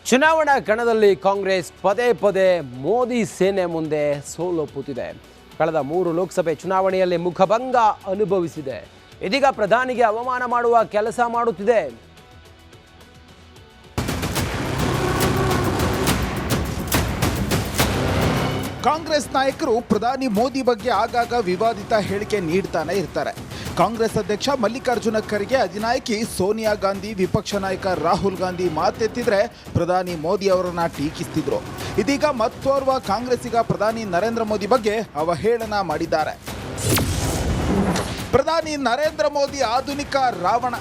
ಚುನಾವಣಾ ಕಣದಲ್ಲಿ ಕಾಂಗ್ರೆಸ್ ಪದೇ ಪದೇ ಮೋದಿ ಸೇನೆ ಮುಂದೆ ಸೋಲೊಪ್ಪುತ್ತಿದೆ. ಕಳೆದ 3 ಲೋಕಸಭೆ ಚುನಾವಣೆಯಲ್ಲಿ ಮುಖಭಂಗ ಅನುಭವಿಸಿದೆ. ಇದೀಗ ಪ್ರಧಾನಿಗೆ ಅವಮಾನ ಮಾಡುವ ಕೆಲಸ ಮಾಡುತ್ತಿದೆ. ಕಾಂಗ್ರೆಸ್ ನಾಯಕರು ಪ್ರಧಾನಿ ಮೋದಿ ಬಗ್ಗೆ ಆಗಾಗ ವಿವಾದಿತ ಹೇಳಿಕೆ ನೀಡ್ತಾನೆ ಇರ್ತಾರೆ. ಕಾಂಗ್ರೆಸ್ ಅಧ್ಯಕ್ಷ ಮಲ್ಲಿಕಾರ್ಜುನ ಖರ್ಗೆ ಅಧಿನಾಯಕಿ ಸೋನಿಯಾ ಗಾಂಧಿ, ವಿಪಕ್ಷ ನಾಯಕ ರಾಹುಲ್ ಗಾಂಧಿ ಮಾತೆತ್ತಿದ್ರೆ ಪ್ರಧಾನಿ ಮೋದಿ ಅವರನ್ನ ಟೀಕಿಸ್ತಿದ್ರು. ಇದೀಗ ಮತ್ತೋರ್ವ ಕಾಂಗ್ರೆಸ್ಸಿಗ ಪ್ರಧಾನಿ ನರೇಂದ್ರ ಮೋದಿ ಬಗ್ಗೆ ಅವಹೇಳನ ಮಾಡಿದ್ದಾರೆ. ಪ್ರಧಾನಿ ನರೇಂದ್ರ ಮೋದಿ ಆಧುನಿಕ ರಾವಣ,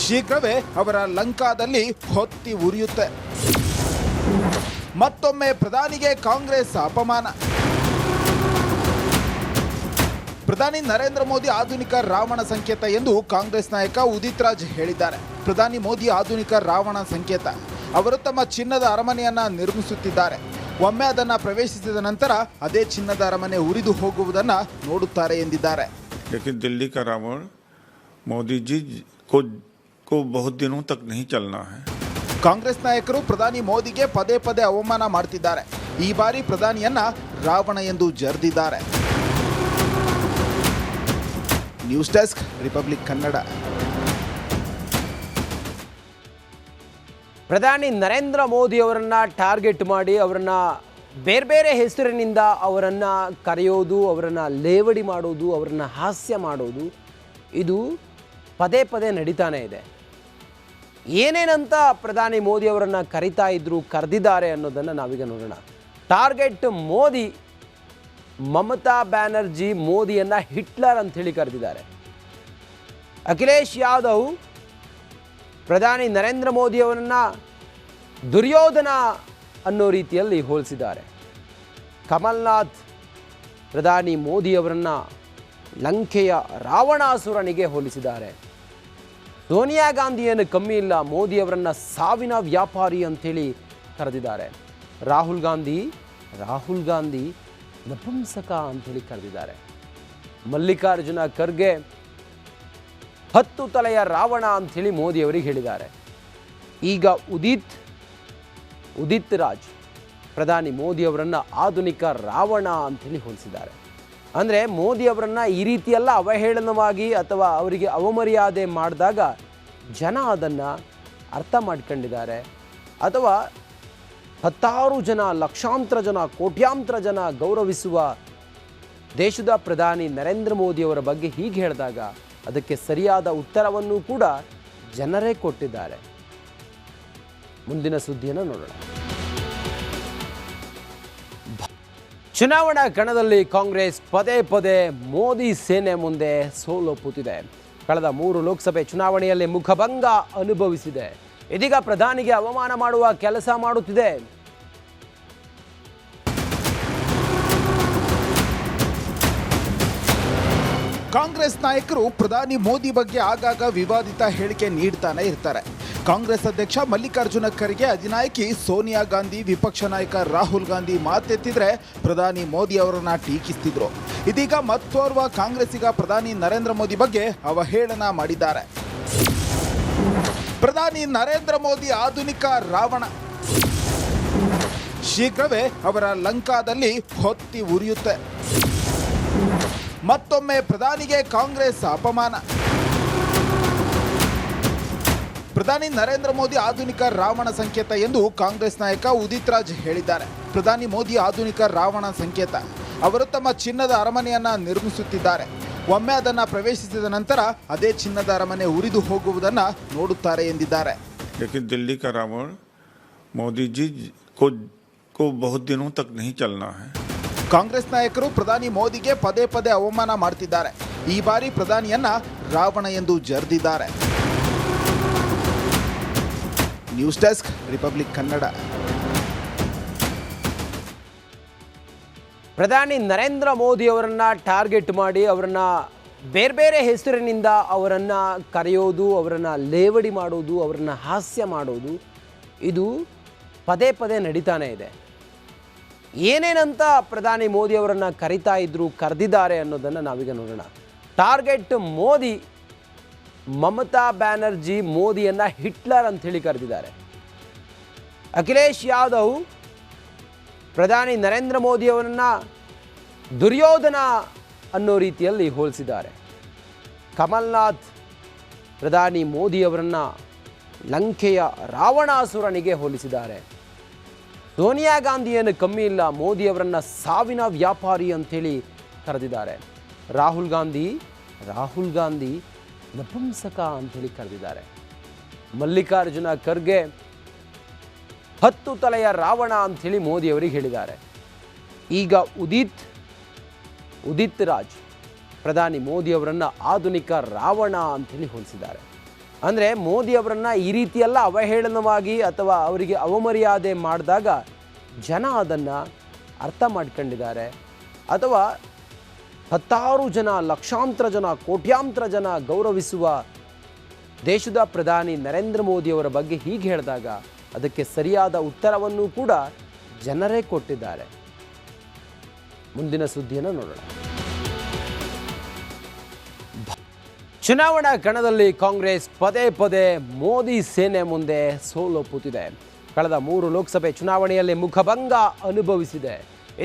ಶೀಘ್ರವೇ ಅವರ ಲಂಕಾದಲ್ಲಿ ಹೊತ್ತಿ ಉರಿಯುತ್ತೆ. ಮತ್ತೊಮ್ಮೆ ಪ್ರಧಾನಿಗೆ ಕಾಂಗ್ರೆಸ್ ಅಪಮಾನ. ಪ್ರಧಾನಿ ನರೇಂದ್ರ ಮೋದಿ ಆಧುನಿಕ ರಾವಣ ಸಂಕೇತ ಎಂದು ಕಾಂಗ್ರೆಸ್ ನಾಯಕ ಉದಿತ್ ರಾಜ್ ಹೇಳಿದ್ದಾರೆ. ಪ್ರಧಾನಿ ಮೋದಿ ಆಧುನಿಕ ರಾವಣ ಸಂಕೇತ. ಅವರು ತಮ್ಮ ಚಿನ್ನದ ಅರಮನೆಯನ್ನ ನಿರ್ಮಿಸುತ್ತಿದ್ದಾರೆ. ಒಮ್ಮೆ ಅದನ್ನು ಪ್ರವೇಶಿಸಿದ ನಂತರ ಅದೇ ಚಿನ್ನದ ಅರಮನೆ ಉರಿದು ಹೋಗುವುದನ್ನು ನೋಡುತ್ತಾರೆ ಎಂದಿದ್ದಾರೆ. दिल्ली का रावण मोदी जी को बहुत दिनों तक नहीं चलना है. ಕಾಂಗ್ರೆಸ್ ನಾಯಕರು ಪ್ರಧಾನಿ ಮೋದಿಗೆ ಪದೇ ಪದೇ ಅವಮಾನ ಮಾಡ್ತಿದ್ದಾರೆ. ಈ ಬಾರಿ ಪ್ರಧಾನಿಯನ್ನ ರಾವಣ ಎಂದು ಜರ್ದಿದ್ದಾರೆ. News desk, Republic Kannada. ಪ್ರಧಾನಿ ನರೇಂದ್ರ ಮೋದಿ ಅವರನ್ನು ಟಾರ್ಗೆಟ್ ಮಾಡಿ ಅವರನ್ನ ಬೇರೆ ಬೇರೆ ಹೆಸರಿನಿಂದ ಅವರನ್ನು ಕರೆಯೋದು, ಅವರನ್ನು ಲೇವಡಿ ಮಾಡೋದು, ಅವರನ್ನು ಹಾಸ್ಯ ಮಾಡೋದು, ಇದು ಪದೇ ಪದೇ ನಡೀತಾನೆ ಇದೆ. ಏನೇನಂತ ಪ್ರಧಾನಿ ಮೋದಿ ಅವರನ್ನು ಕರೆದಿದ್ದಾರೆ ಅನ್ನೋದನ್ನು ನಾವೀಗ ನೋಡೋಣ. ಟಾರ್ಗೆಟ್ ಮೋದಿ. ಮಮತಾ ಬ್ಯಾನರ್ಜಿ ಮೋದಿಯನ್ನು ಹಿಟ್ಲರ್ ಅಂತ ಹೇಳಿ ಕರೆದಿದ್ದಾರೆ. ಅಖಿಲೇಶ್ ಯಾದವ್ ಪ್ರಧಾನಿ ನರೇಂದ್ರ ಮೋದಿ ಅವರನ್ನು ದುರ್ಯೋಧನ ಅನ್ನೋ ರೀತಿಯಲ್ಲಿ ಹೋಲಿಸಿದ್ದಾರೆ. ಕಮಲ್ನಾಥ್ ಪ್ರಧಾನಿ ಮೋದಿ ಅವರನ್ನು ಲಂಕೆಯ ರಾವಣಾಸುರನಿಗೆ ಹೋಲಿಸಿದ್ದಾರೆ. ಸೋನಿಯಾ ಗಾಂಧಿಯನ್ನು ಕಮ್ಮಿ ಇಲ್ಲ, ಮೋದಿ ಅವರನ್ನು ಸಾವಿನ ವ್ಯಾಪಾರಿ ಅಂಥೇಳಿ ಕರೆದಿದ್ದಾರೆ. ರಾಹುಲ್ ಗಾಂಧಿ ನಪುಂಸಕ ಅಂಥೇಳಿ ಕರೆದಿದ್ದಾರೆ. ಮಲ್ಲಿಕಾರ್ಜುನ ಖರ್ಗೆ 10 ತಲೆಯ ರಾವಣ ಅಂಥೇಳಿ ಮೋದಿ ಅವರಿಗೆ ಹೇಳಿದ್ದಾರೆ. ಈಗ ಉದಿತ್ ರಾಜ್ ಪ್ರಧಾನಿ ಮೋದಿ ಅವರನ್ನು ಆಧುನಿಕ ರಾವಣ ಅಂಥೇಳಿ ಹೋಲಿಸಿದ್ದಾರೆ. ಅಂದರೆ ಮೋದಿ ಅವರನ್ನು ಈ ರೀತಿಯೆಲ್ಲ ಅವಹೇಳನವಾಗಿ ಅಥವಾ ಅವರಿಗೆ ಅವಮರ್ಯಾದೆ ಮಾಡಿದಾಗ ಜನ ಅದನ್ನು ಅರ್ಥ ಮಾಡ್ಕೊಂಡಿದ್ದಾರೆ, ಅಥವಾ 10 ಜನ, ಲಕ್ಷಾಂತರ ಜನ, ಕೋಟ್ಯಾಂತರ ಜನ ಗೌರವಿಸುವ ದೇಶದ ಪ್ರಧಾನಿ ನರೇಂದ್ರ ಮೋದಿಯವರ ಬಗ್ಗೆ ಹೀಗೆ ಹೇಳಿದಾಗ ಅದಕ್ಕೆ ಸರಿಯಾದ ಉತ್ತರವನ್ನು ಕೂಡ ಜನರೇ ಕೊಟ್ಟಿದ್ದಾರೆ. ಮುಂದಿನ ಸುದ್ದಿಯನ್ನು ನೋಡೋಣ. ಚುನಾವಣಾ ಕಣದಲ್ಲಿ ಕಾಂಗ್ರೆಸ್ ಪದೇ ಪದೇ ಮೋದಿ ಸೇನೆ ಮುಂದೆ ಸೋಲೊಪ್ಪುತ್ತಿದೆ. ಕಳೆದ 3 ಲೋಕಸಭೆ ಚುನಾವಣೆಯಲ್ಲಿ ಮುಖಭಂಗ ಅನುಭವಿಸಿದೆ. ಇದೀಗ ಪ್ರಧಾನಿಗೆ ಅವಮಾನ ಮಾಡುವ ಕೆಲಸ ಮಾಡುತ್ತಿದೆ. ಕಾಂಗ್ರೆಸ್ ನಾಯಕರು ಪ್ರಧಾನಿ ಮೋದಿ ಬಗ್ಗೆ ಆಗಾಗ ವಿವಾದಿತ ಹೇಳಿಕೆ ನೀಡ್ತಾನೆ ಇರ್ತಾರೆ. ಕಾಂಗ್ರೆಸ್ ಅಧ್ಯಕ್ಷ ಮಲ್ಲಿಕಾರ್ಜುನ ಖರ್ಗೆ ಅಧಿನಾಯಕಿ ಸೋನಿಯಾ ಗಾಂಧಿ, ವಿಪಕ್ಷ ನಾಯಕ ರಾಹುಲ್ ಗಾಂಧಿ ಮಾತೆತ್ತಿದ್ರೆ ಪ್ರಧಾನಿ ಮೋದಿ ಅವರನ್ನ ಟೀಕಿಸ್ತಿದ್ರು. ಇದೀಗ ಮತ್ತೋರ್ವ ಕಾಂಗ್ರೆಸ್ಸಿಗ ಪ್ರಧಾನಿ ನರೇಂದ್ರ ಮೋದಿ ಬಗ್ಗೆ ಅವಹೇಳನ ಮಾಡಿದ್ದಾರೆ. ಪ್ರಧಾನಿ ನರೇಂದ್ರ ಮೋದಿ ಆಧುನಿಕ ರಾವಣ, ಶೀಘ್ರವೇ ಅವರ ಲಂಕಾದಲ್ಲಿ ಹೊತ್ತಿ ಉರಿಯುತ್ತೆ. ಮತ್ತೊಮ್ಮೆ ಪ್ರಧಾನಿಗೆ ಕಾಂಗ್ರೆಸ್ ಅಪಮಾನ. ಪ್ರಧಾನಿ ನರೇಂದ್ರ ಮೋದಿ ಆಧುನಿಕ ರಾವಣ ಸಂಕೇತ ಎಂದು ಕಾಂಗ್ರೆಸ್ ನಾಯಕ ಉದಿತ್ ರಾಜ್ ಹೇಳಿದ್ದಾರೆ. ಪ್ರಧಾನಿ ಮೋದಿ ಆಧುನಿಕ ರಾವಣ ಸಂಕೇತ. ಅವರು ತಮ್ಮ ಚಿನ್ನದ ಅರಮನೆಯನ್ನ ನಿರ್ಮಿಸುತ್ತಿದ್ದಾರೆ. ಒಮ್ಮೆ ಅದನ್ನು ಪ್ರವೇಶಿಸಿದ ನಂತರ ಅದೇ ಚಿನ್ನದ ಅರಮನೆ ಉರಿದು ಹೋಗುವುದನ್ನು ನೋಡುತ್ತಾರೆ ಎಂದಿದ್ದಾರೆ. दिल्ली का रावण मोदी जी को बहुत दिनों तक नहीं चलना है. ಕಾಂಗ್ರೆಸ್ ನಾಯಕರು ಪ್ರಧಾನಿ ಮೋದಿಗೆ ಪದೇ ಪದೇ ಅವಮಾನ ಮಾಡ್ತಿದ್ದಾರೆ. ಈ ಬಾರಿ ಪ್ರಧಾನಿಯನ್ನ ರಾವಣ ಎಂದು ಜರ್ದಿದ್ದಾರೆ. News desk, Republic Kannada. ಪ್ರಧಾನಿ ನರೇಂದ್ರ ಮೋದಿ ಅವರನ್ನು ಟಾರ್ಗೆಟ್ ಮಾಡಿ ಅವರನ್ನು ಬೇರೆ ಬೇರೆ ಹೆಸರಿನಿಂದ ಅವರನ್ನು ಕರೆಯೋದು, ಅವರನ್ನು ಲೇವಡಿ ಮಾಡೋದು, ಅವರನ್ನು ಹಾಸ್ಯ ಮಾಡೋದು, ಇದು ಪದೇ ಪದೇ ನಡೀತಾನೆ ಇದೆ. ಏನೇನಂತ ಪ್ರಧಾನಿ ಮೋದಿ ಅವರನ್ನು ಕರೆದಿದ್ದಾರೆ ಅನ್ನೋದನ್ನು ನಾವೀಗ ನೋಡೋಣ. ಟಾರ್ಗೆಟ್ ಮೋದಿ. ಮಮತಾ ಬ್ಯಾನರ್ಜಿ ಮೋದಿಯನ್ನು ಹಿಟ್ಲರ್ ಅಂತ ಹೇಳಿ ಕರೆದಿದ್ದಾರೆ. ಅಖಿಲೇಶ್ ಯಾದವ್ ಪ್ರಧಾನಿ ನರೇಂದ್ರ ಮೋದಿಯವರನ್ನು ದುರ್ಯೋಧನ ಅನ್ನೋ ರೀತಿಯಲ್ಲಿ ಹೋಲಿಸಿದ್ದಾರೆ. ಕಮಲ್ನಾಥ್ ಪ್ರಧಾನಿ ಮೋದಿಯವರನ್ನು ಲಂಕೆಯ ರಾವಣಾಸುರನಿಗೆ ಹೋಲಿಸಿದ್ದಾರೆ. ಸೋನಿಯಾ ಗಾಂಧಿಯನ್ನು ಕಮ್ಮಿ ಇಲ್ಲ, ಮೋದಿಯವರನ್ನು ಸಾವಿನ ವ್ಯಾಪಾರಿ ಅಂಥೇಳಿ ಕರೆದಿದ್ದಾರೆ. ರಾಹುಲ್ ಗಾಂಧಿ ನಪುಂಸಕ ಅಂಥೇಳಿ ಕರೆದಿದ್ದಾರೆ. ಮಲ್ಲಿಕಾರ್ಜುನ ಖರ್ಗೆ 10 ತಲೆಯ ರಾವಣ ಅಂಥೇಳಿ ಮೋದಿಯವರಿಗೆ ಹೇಳಿದ್ದಾರೆ. ಈಗ ಉದಿತ್ ರಾಜ್ ಪ್ರಧಾನಿ ಮೋದಿಯವರನ್ನು ಆಧುನಿಕ ರಾವಣ ಅಂಥೇಳಿ ಹೋಲಿಸಿದ್ದಾರೆ. ಅಂದರೆ ಮೋದಿಯವರನ್ನು ಈ ರೀತಿಯೆಲ್ಲ ಅವಹೇಳನವಾಗಿ ಅಥವಾ ಅವರಿಗೆ ಅವಮರ್ಯಾದೆ ಮಾಡಿದಾಗ ಜನ ಅದನ್ನು ಅರ್ಥ ಮಾಡ್ಕೊಂಡಿದ್ದಾರೆ, ಅಥವಾ 10 ಜನ, ಲಕ್ಷಾಂತರ ಜನ, ಕೋಟ್ಯಾಂತರ ಜನ ಗೌರವಿಸುವ ದೇಶದ ಪ್ರಧಾನಿ ನರೇಂದ್ರ ಮೋದಿಯವರ ಬಗ್ಗೆ ಹೀಗೆ ಹೇಳಿದಾಗ ಅದಕ್ಕೆ ಸರಿಯಾದ ಉತ್ತರವನ್ನು ಕೂಡ ಜನರೇ ಕೊಟ್ಟಿದ್ದಾರೆ. ಮುಂದಿನ ಸುದ್ದಿಯನ್ನು ನೋಡೋಣ. ಚುನಾವಣಾ ಕಣದಲ್ಲಿ ಕಾಂಗ್ರೆಸ್ ಪದೇ ಮೋದಿ ಸೇನೆ ಮುಂದೆ ಸೋಲೊಪ್ಪುತ್ತಿದೆ. ಕಳೆದ 3 ಲೋಕಸಭೆ ಚುನಾವಣೆಯಲ್ಲಿ ಮುಖಭಂಗ ಅನುಭವಿಸಿದೆ.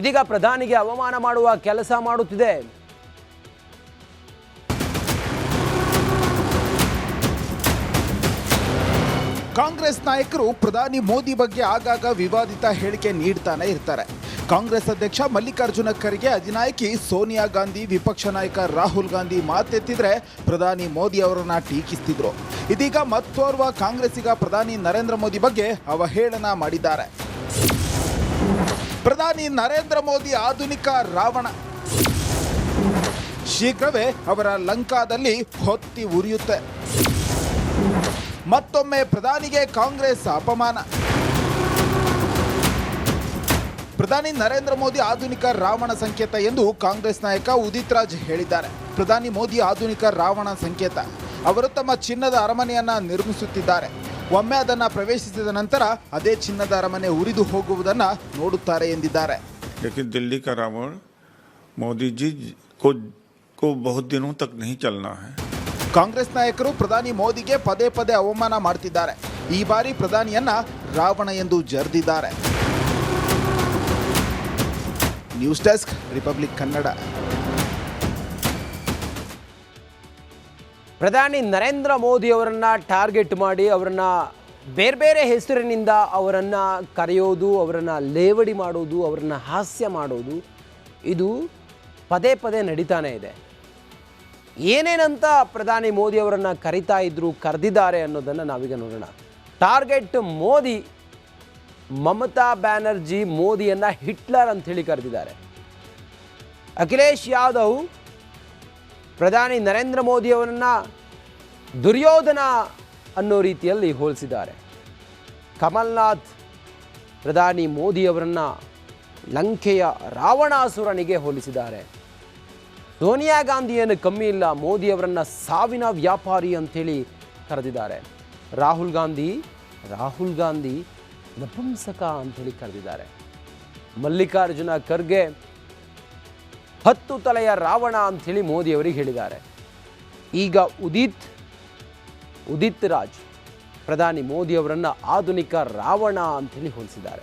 ಇದೀಗ ಪ್ರಧಾನಿಗೆ ಅವಮಾನ ಮಾಡುವ ಕೆಲಸ ಮಾಡುತ್ತಿದೆ. ಕಾಂಗ್ರೆಸ್ ನಾಯಕರು ಪ್ರಧಾನಿ ಮೋದಿ ಬಗ್ಗೆ ಆಗಾಗ ವಿವಾದಿತ ಹೇಳಿಕೆ ನೀಡ್ತಾನೆ ಇರ್ತಾರೆ. ಕಾಂಗ್ರೆಸ್ ಅಧ್ಯಕ್ಷ ಮಲ್ಲಿಕಾರ್ಜುನ ಖರ್ಗೆ ಅಧಿನಾಯಕಿ ಸೋನಿಯಾ ಗಾಂಧಿ, ವಿಪಕ್ಷ ನಾಯಕ ರಾಹುಲ್ ಗಾಂಧಿ ಮಾತೆತ್ತಿದ್ರೆ ಪ್ರಧಾನಿ ಮೋದಿ ಅವರನ್ನ ಟೀಕಿಸ್ತಿದ್ರು. ಇದೀಗ ಮತ್ತೋರ್ವ ಕಾಂಗ್ರೆಸ್ಸಿಗ ಪ್ರಧಾನಿ ನರೇಂದ್ರ ಮೋದಿ ಬಗ್ಗೆ ಅವಹೇಳನ ಮಾಡಿದ್ದಾರೆ. ಪ್ರಧಾನಿ ನರೇಂದ್ರ ಮೋದಿ ಆಧುನಿಕ ರಾವಣ, ಶೀಘ್ರವೇ ಅವರ ಲಂಕಾದಲ್ಲಿ ಹೊತ್ತಿ ಉರಿಯುತ್ತೆ. ಮತ್ತೊಮ್ಮೆ ಪ್ರಧಾನಿಗೆ ಕಾಂಗ್ರೆಸ್ ಅಪಮಾನ. ಪ್ರಧಾನಿ ನರೇಂದ್ರ ಮೋದಿ ಆಧುನಿಕ ರಾವಣ ಸಂಕೇತ ಎಂದು ಕಾಂಗ್ರೆಸ್ ನಾಯಕ ಉದಿತ್ ರಾಜ್ ಹೇಳಿದ್ದಾರೆ. ಪ್ರಧಾನಿ ಮೋದಿ ಆಧುನಿಕ ರಾವಣ ಸಂಕೇತ. ಅವರು ತಮ್ಮ ಚಿನ್ನದ ಅರಮನೆಯನ್ನ ನಿರ್ಮಿಸುತ್ತಿದ್ದಾರೆ. ಒಮ್ಮೆ ಅದನ್ನು ಪ್ರವೇಶಿಸಿದ ನಂತರ ಅದೇ ಚಿನ್ನದ ಅರಮನೆ ಉರಿದು ಹೋಗುವುದನ್ನು ನೋಡುತ್ತಾರೆ ಎಂದಿದ್ದಾರೆ. ದಿಲ್ಲಿ का रावण मोदी जी को बहुत दिनों तक नहीं चलना है. ಕಾಂಗ್ರೆಸ್ ನಾಯಕರು ಪ್ರಧಾನಿ ಮೋದಿಗೆ ಪದೇ ಅವಮಾನ ಮಾಡ್ತಿದ್ದಾರೆ. ಈ ಬಾರಿ ಪ್ರಧಾನಿಯನ್ನ ರಾವಣ ಎಂದು ಜರ್ದಿದ್ದಾರೆ. News desk, Republic Kannada. ಪ್ರಧಾನಿ ನರೇಂದ್ರ ಮೋದಿ ಅವರನ್ನ ಟಾರ್ಗೆಟ್ ಮಾಡಿ ಅವರನ್ನ ಬೇರೆ ಹೆಸರಿನಿಂದ ಅವರನ್ನು ಕರೆಯೋದು, ಅವರನ್ನು ಲೇವಡಿ ಮಾಡೋದು, ಅವರನ್ನು ಹಾಸ್ಯ ಮಾಡೋದು, ಇದು ಪದೇ ನಡೀತಾನೆ ಇದೆ. ಏನೇನಂತ ಪ್ರಧಾನಿ ಮೋದಿ ಅವರನ್ನು ಕರೆದಿದ್ದಾರೆ ಅನ್ನೋದನ್ನು ನಾವೀಗ ನೋಡೋಣ. ಟಾರ್ಗೆಟ್ ಮೋದಿ. ಮಮತಾ ಬ್ಯಾನರ್ಜಿ ಮೋದಿಯನ್ನು ಹಿಟ್ಲರ್ ಅಂಥೇಳಿ ಕರೆದಿದ್ದಾರೆ. ಅಖಿಲೇಶ್ ಯಾದವ್ ಪ್ರಧಾನಿ ನರೇಂದ್ರ ಮೋದಿ ಅವರನ್ನು ದುರ್ಯೋಧನ ಅನ್ನೋ ರೀತಿಯಲ್ಲಿ ಹೋಲಿಸಿದ್ದಾರೆ. ಕಮಲ್ನಾಥ್ ಪ್ರಧಾನಿ ಮೋದಿ ಅವರನ್ನು ಲಂಕೆಯ ರಾವಣಾಸುರನಿಗೆ ಹೋಲಿಸಿದ್ದಾರೆ. ಸೋನಿಯಾ ಗಾಂಧಿಯನ್ನು ಕಮ್ಮಿ ಇಲ್ಲ, ಮೋದಿಯವರನ್ನು ಸಾವಿನ ವ್ಯಾಪಾರಿ ಅಂಥೇಳಿ ಕರೆದಿದ್ದಾರೆ. ರಾಹುಲ್ ಗಾಂಧಿ ನಪುಂಸಕ ಅಂಥೇಳಿ ಕರೆದಿದ್ದಾರೆ. ಮಲ್ಲಿಕಾರ್ಜುನ ಖರ್ಗೆ 10 ತಲೆಯ ರಾವಣ ಅಂಥೇಳಿ ಮೋದಿಯವರಿಗೆ ಹೇಳಿದ್ದಾರೆ. ಈಗ ಉದಿತ್ ರಾಜ್ ಪ್ರಧಾನಿ ಮೋದಿಯವರನ್ನು ಆಧುನಿಕ ರಾವಣ ಅಂಥೇಳಿ ಹೋಲಿಸಿದ್ದಾರೆ.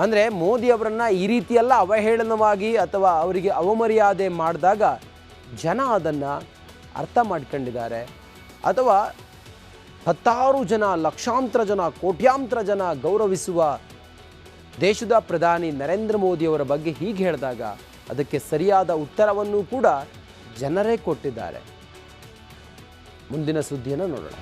ಅಂದರೆ ಮೋದಿಯವರನ್ನು ಈ ರೀತಿಯೆಲ್ಲ ಅವಹೇಳನವಾಗಿ ಅಥವಾ ಅವರಿಗೆ ಅವಮರ್ಯಾದೆ ಮಾಡಿದಾಗ ಜನ ಅದನ್ನು ಅರ್ಥ ಮಾಡ್ಕೊಂಡಿದ್ದಾರೆ, ಅಥವಾ 10 ಜನ, ಲಕ್ಷಾಂತರ ಜನ, ಕೋಟ್ಯಾಂತರ ಜನ ಗೌರವಿಸುವ ದೇಶದ ಪ್ರಧಾನಿ ನರೇಂದ್ರ ಮೋದಿಯವರ ಬಗ್ಗೆ ಹೀಗೆ ಹೇಳಿದಾಗ ಅದಕ್ಕೆ ಸರಿಯಾದ ಉತ್ತರವನ್ನು ಕೂಡ ಜನರೇ ಕೊಟ್ಟಿದ್ದಾರೆ. ಮುಂದಿನ ಸುದ್ದಿಯನ್ನು ನೋಡೋಣ.